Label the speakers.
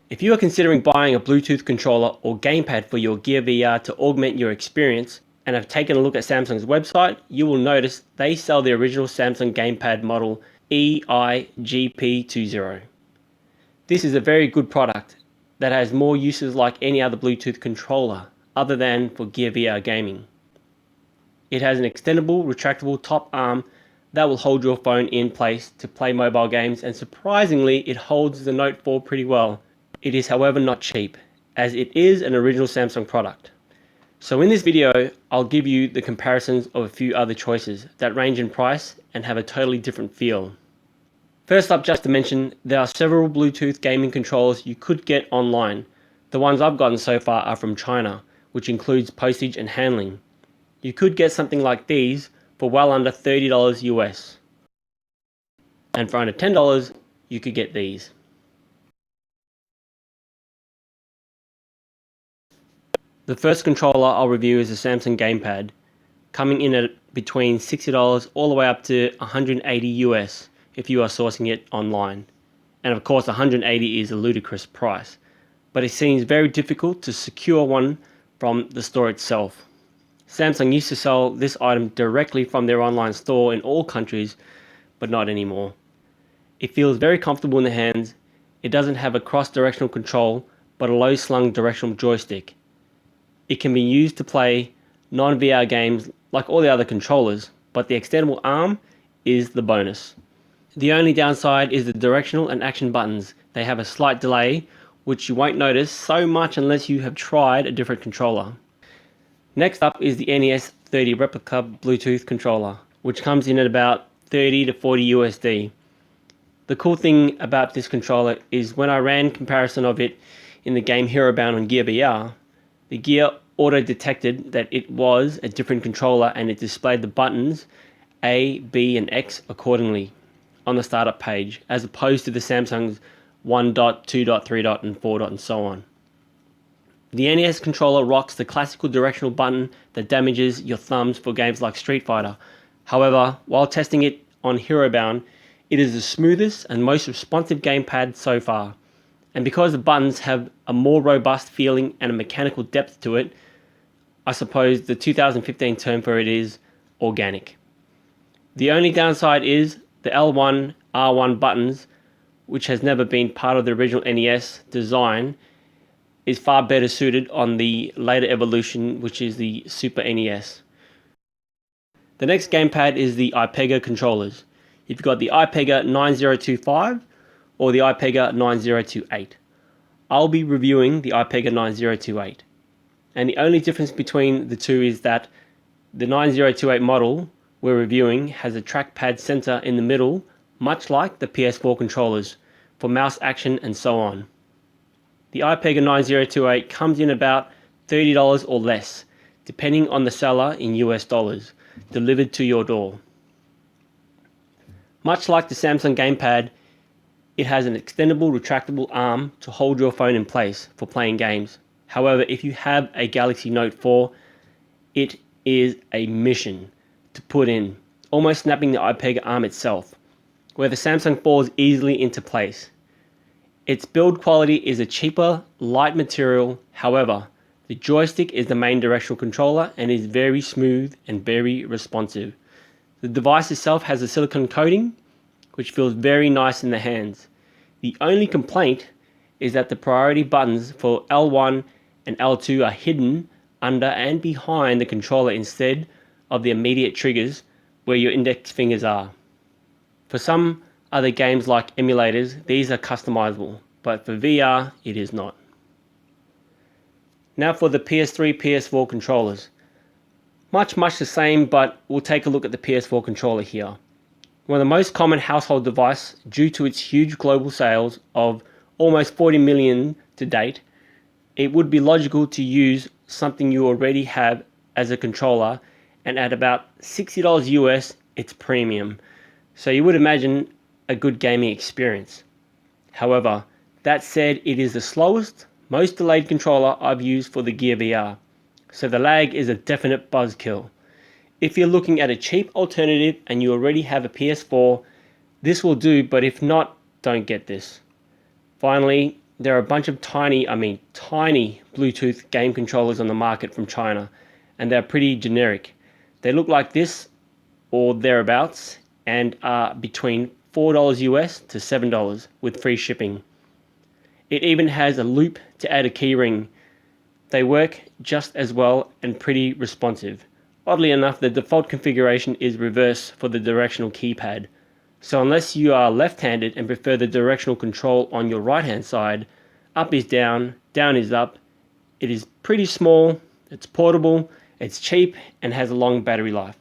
Speaker 1: If you are considering buying a Bluetooth controller or gamepad for your Gear VR to augment your experience and have taken a look at Samsung's website, you will notice they sell the original Samsung gamepad model EIGP20. This is a very good product that has more uses like any other Bluetooth controller other than for Gear VR gaming. It has an extendable, retractable top arm that will hold your phone in place to play mobile games, and surprisingly it holds the Note 4 pretty well. It is however not cheap, as it is an original Samsung product. So in this video, I'll give you the comparisons of a few other choices that range in price and have a totally different feel. First up, just to mention, there are several Bluetooth gaming controllers you could get online. The ones I've gotten so far are from China, which includes postage and handling. You could get something like these for well under $30 US. And for under $10, you could get these. The first controller I'll review is the Samsung Gamepad, coming in at between $60 all the way up to $180 US if you are sourcing it online. And of course $180 is a ludicrous price, but it seems very difficult to secure one from the store itself. Samsung used to sell this item directly from their online store in all countries, but not anymore. It feels very comfortable in the hands. It doesn't have a cross-directional control, but a low-slung directional joystick. It can be used to play non-VR games like all the other controllers, but the extendable arm is the bonus. The only downside is the directional and action buttons. They have a slight delay, which you won't notice so much unless you have tried a different controller. Next up is the NES 30 Replica Bluetooth controller, which comes in at about 30 to 40 USD. The cool thing about this controller is when I ran comparison of it in the game Herobound on Gear VR, the Gear auto detected that it was a different controller and it displayed the buttons A, B and X accordingly on the startup page, as opposed to the Samsung's 1. 2. 3. and 4. and so on. The NES controller rocks the classical directional button that damages your thumbs for games like Street Fighter. However, while testing it on Herobound, it is the smoothest and most responsive gamepad so far. And because the buttons have a more robust feeling and a mechanical depth to it, I suppose the 2015 term for it is organic. The only downside is the L1, R1 buttons, which has never been part of the original NES design, is far better suited on the later evolution, which is the Super NES. The next gamepad is the iPega controllers. You've got the iPega 9025 or the iPega 9028. I'll be reviewing the iPega 9028. And the only difference between the two is that the 9028 model we're reviewing has a trackpad center in the middle, much like the PS4 controllers, for mouse action and so on. The iPega 9028 comes in about $30 or less, depending on the seller in US dollars, delivered to your door. Much like the Samsung Gamepad, it has an extendable retractable arm to hold your phone in place for playing games. However, if you have a Galaxy Note 4, it is a mission to put in, almost snapping the iPega arm itself, where the Samsung falls easily into place. Its build quality is a cheaper, light material. However, the joystick is the main directional controller and is very smooth and very responsive. The device itself has a silicone coating, which feels very nice in the hands. The only complaint is that the priority buttons for L1 and L2 are hidden under and behind the controller instead of the immediate triggers where your index fingers are. For some other games like emulators, these are customizable, but for VR, it is not. Now for the PS3, PS4 controllers. Much the same, but we'll take a look at the PS4 controller here. One of the most common household device due to its huge global sales of almost 40 million to date, it would be logical to use something you already have as a controller, and at about $60 US, it's premium. So you would imagine a good gaming experience. However, that said, it is the slowest, most delayed controller I've used for the Gear VR. So the lag is a definite buzzkill. If you're looking at a cheap alternative and you already have a PS4, this will do, but if not, don't get this. Finally, There are a bunch of tiny Bluetooth game controllers on the market from China, and they're pretty generic. They look like this or thereabouts and are between $4 US to $7 with free shipping. It even has a loop to add a keyring. They work just as well and pretty responsive. Oddly enough, the default configuration is reverse for the directional keypad. So unless you are left-handed and prefer the directional control on your right-hand side, up is down, down is up. It is pretty small, it's portable, it's cheap, and has a long battery life.